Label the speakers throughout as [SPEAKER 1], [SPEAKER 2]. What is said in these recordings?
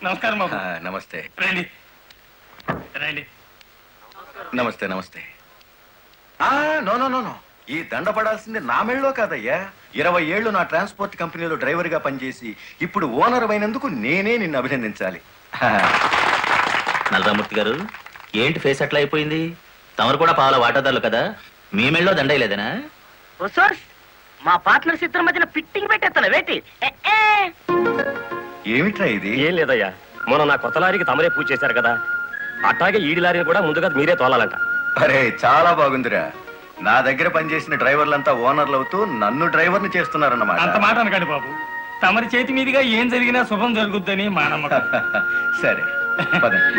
[SPEAKER 1] నమస్కారం బాబు.
[SPEAKER 2] నమస్తే.
[SPEAKER 1] రండి రండి.
[SPEAKER 2] నమస్తే నమస్తే. నో నో నో నో, ఈ దండ పడాల్సింది నా మెళ్ళలో కాదయ్యా. 20 ఏళ్లు నా ట్రాన్స్పోర్ట్ కంపెనీలో డ్రైవర్ గా పనిచేసి ఇప్పుడు ఓనర్ అయినందుకు నేనే నిన్ను అభినందించాలి.
[SPEAKER 3] నల్లరామూర్తి గారు, ఏంటి ఫేస్ అట్లా అయిపోయింది? తమరు కూడా పాల వాటాదారులు కదా, మీ మెళ్ళలో దండలేదనా?
[SPEAKER 4] మా పార్ట్నర్స్ ఇద్దరి మధ్యన ఫిట్టింగ్ పెట్టేస్తాను వేటి.
[SPEAKER 2] ఏమిట్రా ఇది?
[SPEAKER 5] ఏం లేదయ్యా, మొన్న నా కొత్త లారీకి తమరే పూజ చేశారు కదా, అట్లాగే ఈడి లారీని కూడా ముందుగా మీరే తోలాలంట.
[SPEAKER 2] అరే చాలా బాగుందిరా. నా దగ్గర పనిచేసిన డ్రైవర్లంతా ఓనర్లు అవుతూ నన్ను డ్రైవర్ని చేస్తున్నారన్నమాట.
[SPEAKER 1] అంత మాట అనకండి బాబు. తమరి చేతి మీదుగా ఏం జరిగినా శుభం జరుగుద్దని మా నమ్మకం.
[SPEAKER 2] సరే పదండి.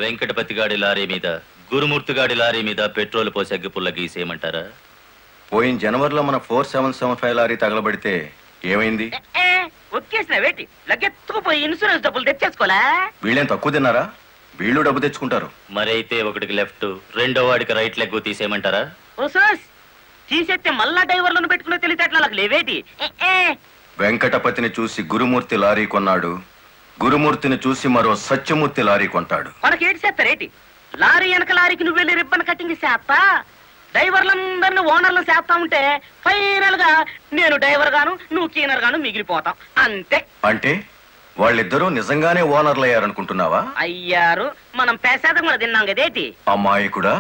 [SPEAKER 3] వెంకటపతి గాడి లారీ మీద, గురుమూర్తి గాడి లారీ మీద పెట్రోల్ పోసి అగ్గిపుల్ల గీసేయమంటారా?
[SPEAKER 2] పోయిన జనవరిలో మన 4775 లారీ తగలబడితే ఏమైంది?
[SPEAKER 4] ఒక్కేసిన వేటి లగ్గెత్తుకుపోయి ఇన్సూరెన్స్ డబ్బులు తెచ్చేసుకోలే.
[SPEAKER 2] వీళ్ళేం తక్కువ తిన్నారా? వీళ్ళు డబ్బు తెచ్చుకుంటారు.
[SPEAKER 3] మరైతే ఒకటికి లెఫ్ట్, రెండో వాడికి రైట్ లెగ్ తీసేయమంటారా?
[SPEAKER 4] తీసేస్తే మళ్ళా డ్రైవర్లను పెట్టుకునే తెలిసేట్లా నాకు లేవేటి.
[SPEAKER 2] వెంకటపతిని చూసి గురుమూర్తి లారీ కొన్నాడు, గురుమూర్తిని చూసి మరో సత్యమూర్తి లారీ కొంటాడు.
[SPEAKER 4] మనకి ఏటి చేస్తారేటి? లారీ వెనక లారీకి నువ్వు వెళ్ళి రిబ్బన్ కట్టింగ్ చేస్తా, డ్రైవర్లందరినీ ఓనర్లు చేస్తా ఉంటే ఫైనల్ గా నేను డ్రైవర్ గాను నువ్వు క్లీనర్ గాను మిగిలిపోతాం అంతే.
[SPEAKER 2] అంటే వాళ్ళిద్దరూ నిజంగానే ఓనర్లు అయ్యారనుకుంటున్నావా?
[SPEAKER 4] అయ్యారు, మనం పేసాదం కూడా తిన్నాం కదేటి.
[SPEAKER 2] అమ్మాయి కూడా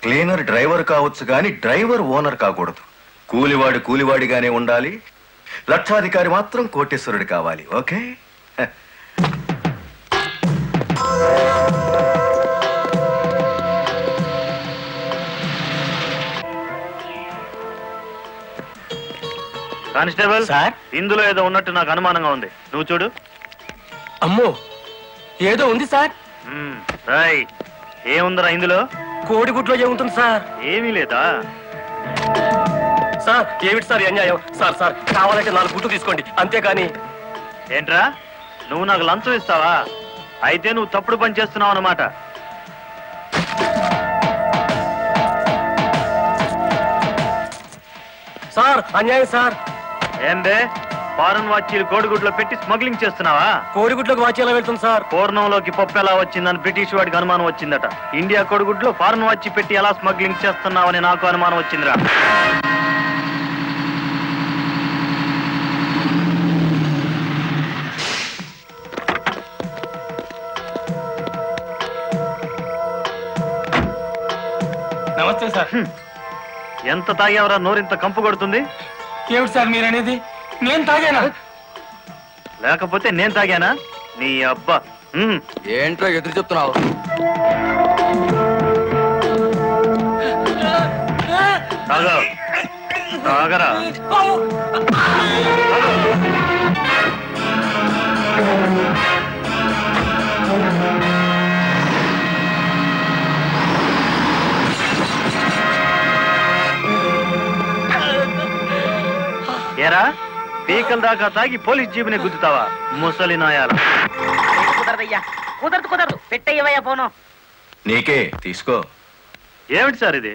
[SPEAKER 2] క్లీనర్ డ్రైవర్ కావచ్చు గాని డ్రైవర్ ఓనర్ కాకూడదు. కూలివాడు కూలివాడిగానే ఉండాలి, లక్షాధికారి మాత్రం కోటేశ్వరుడు కావాలి. ఓకే?
[SPEAKER 6] కానిస్టేబుల్ సార్, ఇందులో ఏదో ఉన్నట్టు నాకు అనుమానంగా ఉంది, నువ్వు చూడు.
[SPEAKER 5] అమ్మో, ఏదో ఉంది సార్.
[SPEAKER 6] ఏముందిరా ఇందులో?
[SPEAKER 5] కోడిగుడ్లో ఏముంటుంది సార్?
[SPEAKER 6] ఏమీ లేదా
[SPEAKER 5] సార్? ఏమిటి సార్ అన్యాయం? సార్ సార్ కావాలంటే 4 గుడ్లు తీసుకోండి, అంతేకాని.
[SPEAKER 6] ఏంట్రా, నువ్వు నాకు లంచం ఇస్తావా? అయితే నువ్వు తప్పుడు పని చేస్తున్నావు అన్నమాట.
[SPEAKER 5] సార్ అన్యాయం సార్.
[SPEAKER 6] ఏందే, ఫారెన్ వాచీలు కోడిగుడ్లో పెట్టి స్మగ్లింగ్ చేస్తున్నావా?
[SPEAKER 5] కోడిగుడ్లోకి వాచ్ ఎలా వెళ్తుంది సార్?
[SPEAKER 6] పూర్ణంలోకి పప్పు ఎలా వచ్చిందని బ్రిటిష్ వాడికి అనుమానం వచ్చిందట. ఇండియా కోడిగుడ్లో ఫారెన్ వాచీ పెట్టి ఎలా స్మగ్లింగ్ చేస్తున్నావని నాకు అనుమానం వచ్చిందిరా.
[SPEAKER 1] నమస్తే సార్.
[SPEAKER 6] ఎంత తాగేవరా నోరింత కంపు కొడుతుంది?
[SPEAKER 1] ఏమిటి సార్ మీరనేది? నేను తాగానా?
[SPEAKER 6] లేకపోతే నేను తాగానా? నీ అబ్బా.
[SPEAKER 5] ఏంట్రా ఎదురు చెప్తున్నావు?
[SPEAKER 6] తాగరా. ఏరా, పీకల దాకా తాగి పోలీస్ జీబుని గుద్దుతావా ముసలి నాయాల?
[SPEAKER 4] కుదరదయ్యా, కుదరదు. పెట్టయ్యవయ్యా పోను.
[SPEAKER 2] నీకే తీసుకో.
[SPEAKER 6] ఏమిటి సార్ ఇది?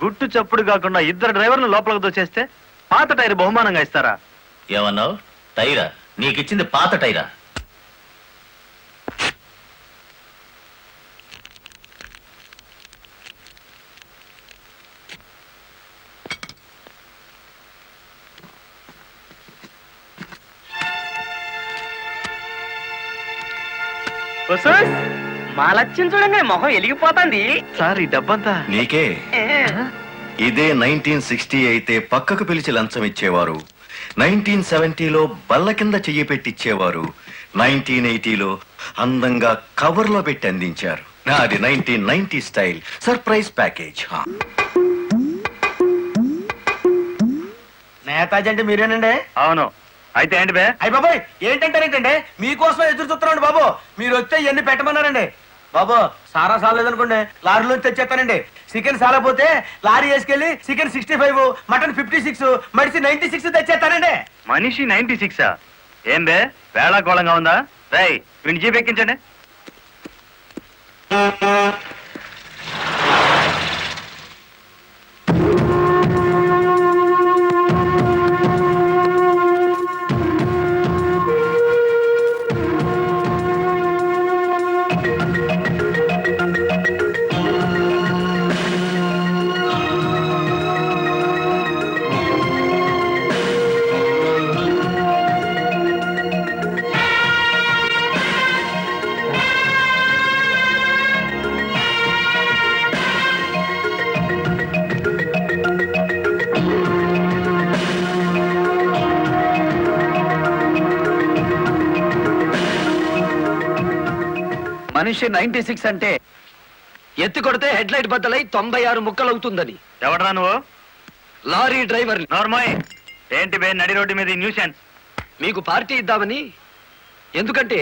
[SPEAKER 6] గుట్టు చప్పుడు కాకుండా ఇద్దరు డ్రైవర్లు లోపలికి దోచేస్తే పాత టైర్ బహుమానంగా ఇస్తారా?
[SPEAKER 3] ఏమన్నావు? టైరా? నీకిచ్చింది పాత టైరా?
[SPEAKER 4] మా లక్ష్యం చూడండి, మొహం వెలిగిపోతుంది.
[SPEAKER 6] సార్ ఈ డబ్బంతా
[SPEAKER 2] నీకే. ఇదే 1960 అయితే పక్కకు పిలిచి లంచం ఇచ్చేవారు, 1970లో బల్ల కింద చెయ్యి పెట్టిచ్చేవారు, 1980లో అందంగా కవర్లో పెట్టి అందించారు. నాది 1990 స్టైల్ సర్ప్రైజ్ ప్యాకేజ్.
[SPEAKER 7] నేతాజీ అంటే మీరేనండి?
[SPEAKER 6] అవును. అయితే ఏంటి బే?
[SPEAKER 7] అయ్య బాబాయ్, ఏంటంటారేంటండి? మీకోసం ఎదురు చూస్తున్నాండి బాబు. మీరు వస్తే ఇవన్నీ పెట్టమన్నారండి. బాబు సారా సాలేదనుకోండి లారీలో తెచ్చేస్తానండి. చికెన్ సాలపోతే లారీ వేసుకెళ్ళి చికెన్ 65, మటన్ 56, మడిసి 96 తెచ్చేస్తానండి.
[SPEAKER 6] మనిషి 96 ఏం బే వేళాకోళంగా ఉందా? రై వీడిని జీప్ ఎక్కించండి.
[SPEAKER 7] మనిషి 96 అంటే ఎత్తి కొడితే హెడ్ లైట్ బద్దలై 96 ముక్కలు అవుతుందని.
[SPEAKER 6] ఎవడరా నువ్వు?
[SPEAKER 7] Lorry driver.
[SPEAKER 6] నార్మల్ ఏంటి బే నడి రోడ్డు మీద న్యూసెన్స్?
[SPEAKER 7] మీకు పార్టీ ఇద్దామని. ఎందుకంటే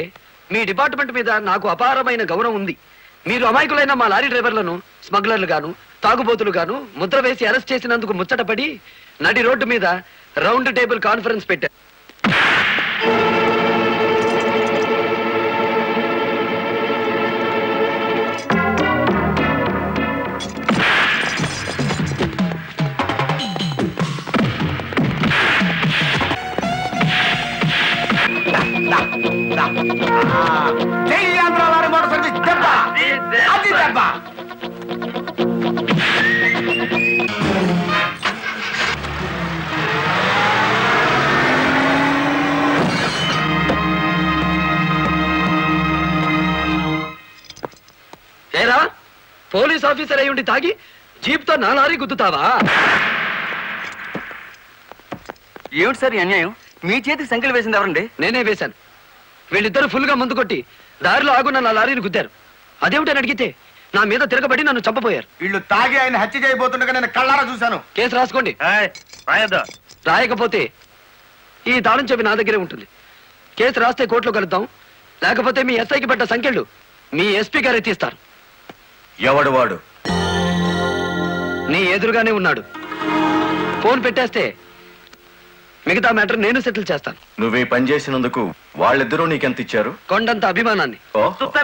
[SPEAKER 7] మీ డిపార్ట్మెంట్ మీద నాకు అపారమైన గౌరవం ఉంది. మీరు అమాయకులైన మా లారీ డ్రైవర్లను స్మగ్లర్లు గాను తాగుబోతులు గాను ముద్ర వేసి అరెస్ట్ చేసినందుకు ముచ్చటపడి నడి రోడ్డు మీద రౌండ్ టేబుల్ కాన్ఫరెన్స్ పెట్టారు. ఏరా పోలీస్ ఆఫీసర్ అయి ఉండి తాగి జీప్తో నా లారీ గుద్దుతావా?
[SPEAKER 8] ఏమిటి సార్ ఈ అన్యాయం? మీ చేతికి సంఖ్యలు వేసింది ఎవరండి?
[SPEAKER 7] నేనే వేశాను. వీళ్ళిద్దరూ ఫుల్ గా ముందు కొట్టి దారిలో ఆగున్న నా లారీని గుద్దారు. అదేమిటని అడిగితే నా మీద తిరగబడి నన్ను చంపబోయారు.
[SPEAKER 2] వీళ్ళు తాగి ఆయన హత్య చేయబోతుండగా నేను కళ్ళారా చూశాను.
[SPEAKER 7] కేసు రాసుకోండి.
[SPEAKER 6] రాయద్దా?
[SPEAKER 7] రాయకపోతే ఈ తాళం చెవి నా దగ్గరే ఉంటుంది. కేసు రాస్తే కోర్టులో కలుద్దాం, లేకపోతే మీ ఎస్ఐకి పడ్డ సంఖ్యలు మీ ఎస్పీ గారే తీస్తారు.
[SPEAKER 2] ఎవడు వాడు?
[SPEAKER 7] నీ ఎదురుగానే ఉన్నాడు. ఫోన్ పెట్టేస్తే మిగతా మ్యాటర్ నేను సెటిల్ చేస్తాను.
[SPEAKER 2] నువ్వు ఈ పని చేసినందుకు వాళ్ళిద్దరూ నీకెంత ఇచ్చారు?
[SPEAKER 7] కొండంత అభిమానాన్ని.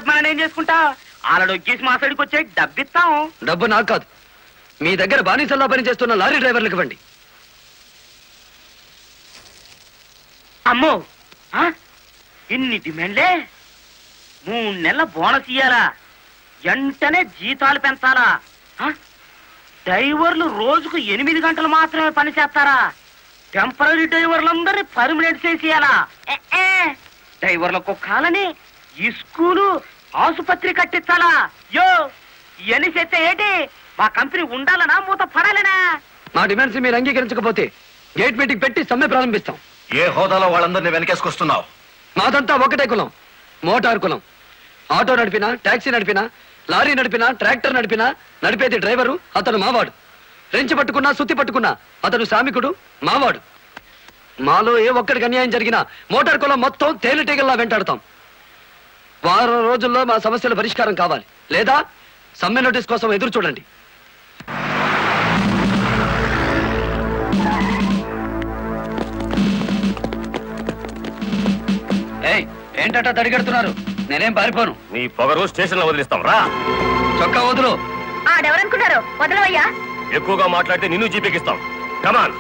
[SPEAKER 4] మనం ఏం చేసుకుంటా ఆలడొక్కేసి మా సైడ్కి వచ్చే డబ్బిస్తాం.
[SPEAKER 7] డబ్బు నాకు కాదు, మీ దగ్గర బానిసల్లా పనిచేస్తున్న లారీ డ్రైవర్లకు ఇవ్వండి.
[SPEAKER 4] అమ్మో ఇన్ని డిమాండ్లే. 3 నెలల బోనస్ ఇయ్యాలా, వెంటనే జీతాలు పెంచాలా, డ్రైవర్లు రోజుకు 8 గంటలు మాత్రమే పని చేస్తారా, టెంపరీ డ్రైవర్లందరినీ పర్మనెంట్ చేసేయాలా, డ్రైవర్లకు కాలని ఈ స్కూలు ఆసుపత్రి కట్టించాలా. యో ఇవన్నీ చేస్తే ఏంటి? మా కంపెనీ ఉండాలనా మూత పడాలనా?
[SPEAKER 7] మా డిమాండ్స్ మీరు అంగీకరించకపోతే గేట్ మీటింగ్ పెట్టి సమ్మె ప్రారంభిస్తాం.
[SPEAKER 2] ఏ హోదాలో వాళ్ళందరినీ వెనకేసుకొస్తున్నావు?
[SPEAKER 7] మాదంతా ఒకటే కులం, మోటార్ కులం. ఆటో నడిపినా, టాక్సీ నడిపినా, లారీ నడిపినా, ట్రాక్టర్ నడిపినా నడిపేది డ్రైవరు, అతను మావాడు. రెంచి పట్టుకున్నా, సుత్తి పట్టుకున్నా అతను శ్రామికుడు, మావాడు. మాలో ఏ ఒక్కడికి అన్యాయం జరిగినా మోటార్ కులం మొత్తం తేలిటీగల్లా వెంటాడతాం. వారం రోజుల్లో మా సమస్యల పరిష్కారం కావాలి, లేదా సమ్మె నోటీస్ కోసం ఎదురు చూడండి. ఏంటట తడిగడుతున్నారు? నేనేం పారిపోను.
[SPEAKER 5] నీ పొగరు స్టేషన్ లో వదిలిస్తాం రా.
[SPEAKER 7] చొక్కా వదులు.
[SPEAKER 9] ఆడెవరనుకున్నారు? వదలవయ్యా.
[SPEAKER 5] ఎక్కువగా మాట్లాడితే నిన్ను జీపెక్కిస్తాం. కమాన్.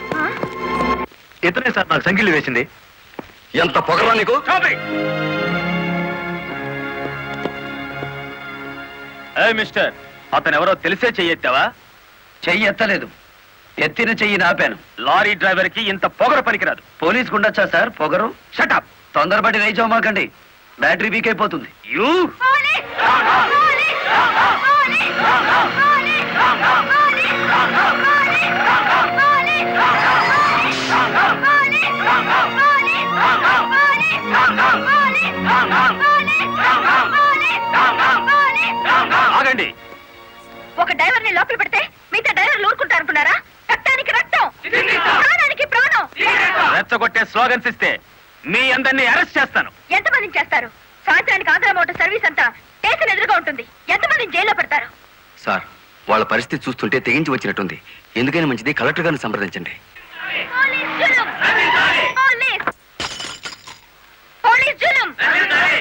[SPEAKER 6] ఇతనే సార్ నాకు సంఖ్యలు వేసింది.
[SPEAKER 5] ఎంత పొగరా నీకు?
[SPEAKER 6] మిస్టర్, అతను ఎవరో తెలిసే చెయ్యెత్తావా?
[SPEAKER 7] చెయ్యి ఎత్తలేదు, ఎత్తిన చెయ్యి నాపాను.
[SPEAKER 6] లారీ డ్రైవర్ కి ఇంత పొగరు పనికిరాదు.
[SPEAKER 7] పోలీస్ ఉండొచ్చా సార్ పొగరు?
[SPEAKER 6] షటప్.
[SPEAKER 7] తొందరపడి రైచోమాకండి, బ్యాటరీ వీక్ అయిపోతుంది.
[SPEAKER 6] యూ ఆగండి.
[SPEAKER 9] ఒక డ్రైవర్ ని లోపల పెడితే మిగతా డ్రైవర్లు ఊరుకుంటారు అనుకున్నారా? రక్తానికి రక్తం, ప్రాణానికి ప్రాణం.
[SPEAKER 6] రెచ్చగొట్టే స్లోగన్స్ ఇస్తే మీ అందరినీ అరెస్ట్ చేస్తాను.
[SPEAKER 9] ఎంతమందిని చేస్తారు? సాయంత్రానికి ఆంధ్ర మోటార్ సర్వీస్ అంతా స్టేషన్ ఎదురుగా ఉంటుంది. ఎంతమంది జైల్లో పెడతారు?
[SPEAKER 8] సార్ వాళ్ళ పరిస్థితి చూస్తుంటే తెగించి వచ్చినట్టుంది. ఎందుకైనా మంచిది కలెక్టర్ గారిని సంప్రదించండి.
[SPEAKER 9] పోలీస్ జులుం! పోలీస్! పోలీస్ జులుం!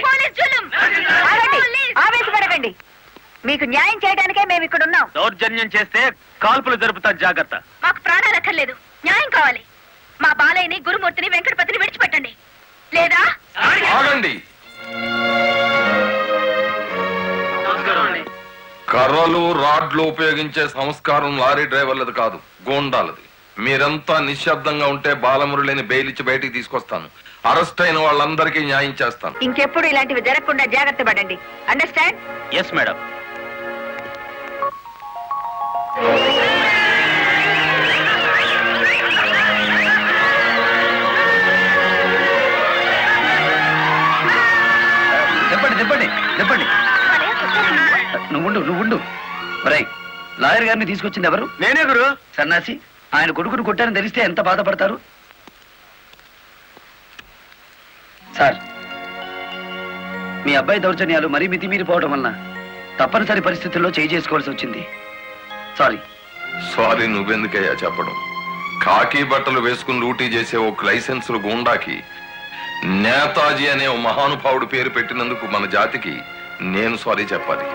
[SPEAKER 9] పోలీస్ జులుం! ఆగండి! ఆవేశపడకండి. మీకు న్యాయం చేయడానికే మేము ఇక్కడ ఉన్నాం.
[SPEAKER 6] దౌర్జన్యం చేస్తే కాల్పులు జరుపుతా, జాగ్రత్త.
[SPEAKER 9] మాకు ప్రాణాలు అక్కర్లేదు, న్యాయం కావాలి. మా బాలయ్యని, గురుమూర్తిని, వెంకటపతిని విడిచిపెట్టండి. లేదా
[SPEAKER 10] ఆగండి. కర్రలు రాడ్లు ఉపయోగించే సంస్కారం లారీ డ్రైవర్లది కాదు, గోండాలది. మీరంతా నిశ్శబ్దంగా ఉంటే బాలమురళిని బెయిలిచ్చి బయటికి తీసుకొస్తాను. అరెస్ట్ అయిన వాళ్ళందరికీ న్యాయం చేస్తాను.
[SPEAKER 9] ఇంకెప్పుడు ఇలాంటివి జరగకుండా జాగ్రత్త పడండి. అండర్స్టాండ్?
[SPEAKER 5] Yes madam.
[SPEAKER 7] చెప్పండి చెప్పండి చెప్పండి. నువ్వుండు ఒరేయ్, లాయర్ గారిని తీసుకొచ్చింది ఎవరు?
[SPEAKER 6] నేనే గురు.
[SPEAKER 7] సన్నాసి, ఆయన కొడుకును కొట్టారని తెలిస్తే ఎంత బాధపడతారు? సార్, మీ అబ్బాయి దౌర్జన్యాలు మరీ మితిమీరిపోవడం వలన తప్పనిసరి పరిస్థితుల్లో చేసుకోవాల్సి వచ్చింది. సారీ.
[SPEAKER 10] సారీ నువ్వెందుకయ్యా చెప్పడం? కాకి బట్టలు వేసుకుని డ్యూటీ చేసే ఒక లైసెన్సులు గూండాకి నేతాజీ అనే ఓ మహానుభావుడు పేరు పెట్టినందుకు మన జాతికి నేను సారీ చెప్పాలి.